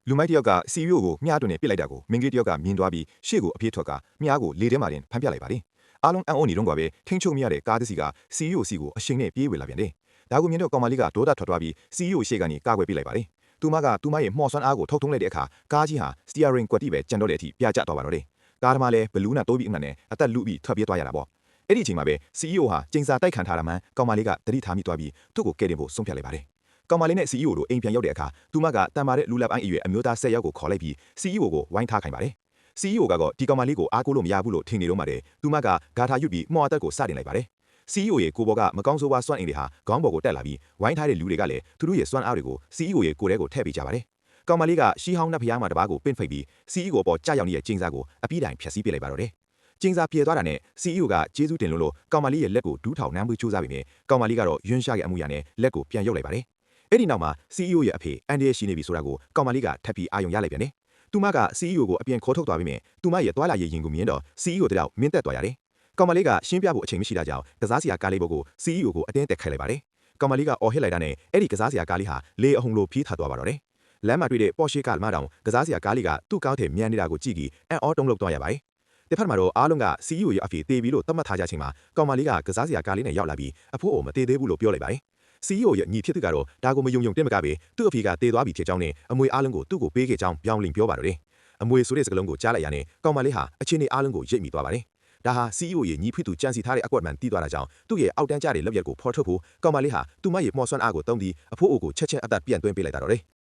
လူမိုက်တယောက်က CEO ကိုမြားတွင်နဲ့ပစ်လိုက်တာကိုမင်းကလေးတယောက်ကမြင်သွားပြီးရှေ့ကိုအပြေးထွက်ကမြားကိုလေထဲမှာတင်ဖမ်းပြလိုက်ပါတယ်။အားလုံးအံ့ဩနေတော့ကပဲထိန်းချုပ်မရတဲ့ကားတစ်စီးက CEO စီကိုအရှိန်နဲ့ပြေးဝင်လာပြန်တယ်။ဒါကိုမြင်တော့ကောင်မလေးကဒေါသထွက်သွားပြီး CEO ရှေ့ကနေကာကွယ်ပစ်လိုက်ပါတယ်။သူမရဲ့မှော်စွမ်းအားကိုထုတ်ထုံးလိုက်တဲ့အခါကားကြီးဟာ steering ကွက်တိပဲကြံတော့တဲ့အထိပြကျသွားပါတော့တယ်။ကားသမားလည်းဘလူးနာတိုးပြီးအမှန်နဲ့အသက်လူပြီးထွက်ပြေးသွားရတာပေါ့။အဲ့ဒီအချိန်မှာပဲ CEO ဟာကျိန်စာတိုက်ခံထားတာမှန်ကောင်မလေးကတတိထားမိသွားပြီးသူ့ကိုကယ်တင်ဖို့ဆုံးဖြတ်လိုက်ပါတယ်။ကောင်မလေးနဲ့ CEO တို့အိမ်ပြန်ရောက်တဲ့အခါသူမကတန်မာတဲ့လူလပ်အိုင်းအရွယ်အမျိုးသား10ယောက်ကိုခေါ်လိုက်ပြီး CEO ကိုဝိုင်းထားခိုင်းပါတယ်။ CEO ကတော့ဒီကောင်မလေးကိုအားကိုးလို့မရဘူးလို့ထင်နေတော့မှတယ်။သူမကဂါထာရွတ်ပြီးမော်အသက်ကိုစတင်လိုက်ပါတယ်။ CEO ရဲ့ကိုဘော်ကမကောင်းဆိုးဝါးစွမ်းအင်တွေဟာခေါင်းပေါ်ကိုတက်လာပြီးဝိုင်းထားတဲ့လူတွေကလည်းသူတို့ရဲ့စွမ်းအားတွေကို CEO ရဲ့ကိုယ်ထဲကိုထည့်ပေးကြပါတယ်။ကောင်မလေးကရှီဟောင်းနတ်ဖျားမှာတပားကိုပင့်ဖိတ်ပြီး CEO ပေါ်ကြာရောက်နေတဲ့ကျင်းစာကိုအပြီးတိုင်ဖျက်ဆီးပစ်လိုက်ပါတော့တယ်။ကျင်းစာပြေသွားတာနဲ့ CEO ကကျေးဇူးတင်လို့ကောင်မလေးရဲ့လက်ကိုဒူးထောင်နှမ်းမှုစူးစမ်းပြီးမြဲကောင်မလေးကတော့ယွန်းရှားရဲ့အမှုရာနဲ့လက်ကိုပြန်ရုပ်လိုက်ပါတယ်။အဲ့ဒီနောက်မှာ CEO ရဲ့အဖေအန်ဒီရဲ့ရှိနေပြီဆိုတာကိုကောင်မလေးကထပ်ပြီးအာရုံရလိုက်ပြန်တယ်။သူမက CEO ကိုအပြင်ခေါ်ထုတ်သွားပြီးမြဲသူမရဲ့တွာလာရေးရင်ကိုမြင်တော့ CEO တယောက်မင်းသက်သွားရတယ်။ကောင်မလေးကရှင်းပြဖို့အချိန်မရှိတာကြောင့်ကစားစရာကားလေးပေါ်ကို CEO ကိုအတင်းတက်ခိုင်းလိုက်ပါတယ်။ကောင်မလေးကအော်ဟစ်လိုက်တာနဲ့အဲ့ဒီကစားစရာကားလေးဟာလေအဟုန်လိုပြေးထသွားပါတော့တယ်။လမ်းမှာတွေ့တဲ့ Porsche ကားမတောင်ကစားစရာကားလေးကသူ့ကောင်းထဲမြန်နေတာကိုကြည့်ပြီးအံ့ဩတုန်လှုပ်သွားရပါတယ်။တစ်ဖက်မှာတော့အားလုံးက CEO ရဲ့အဖေတေးပြီးလို့သတ်မှတ်ထားကြချိန်မှာကောင်မလေးကကစားစရာကားလေးနဲ့ရောက်လာပြီးအဖိုးအိုမတေးသေးဘူးလို့ပြောလိုက်ပါတယ်။ CEO ရဲ့ညီဖြစ်သူကတော့ဒါကိုမယုံတင်မကပဲသူ့အဖေကတေးသွားပြီဖြစ်ကြောင်းနဲ့အမွေအားလုံးကိုသူ့ကိုပေးခဲ့ကြောင်းပြောင်းလင်ပြောပါတော့တယ်။အမွေဆိုတဲ့စကားလုံးကိုကြားလိုက်ရတဲ့ကောင်မလေးဟာအချင်းတွေအားလုံးကိုရိပ်မိသွားပါတယ်။ဒါဟာ CEO ရဲ့ညီဖြစ်သူကြံစီထားတဲ့အကွက်မှန်တီးသွားတာကြောင့်သူ့ရဲ့အောက်တန်းကျတဲ့လက်ရက်ကိုဖော်ထုတ်ဖို့ကောင်မလေးဟာသူမရဲ့မှော်စွမ်းအားကိုတုံးပြီးအဖိုးအိုကိုချက်ချင်းအသက်ပြန်သွင်းပေးလိုက်တာတော့တယ်။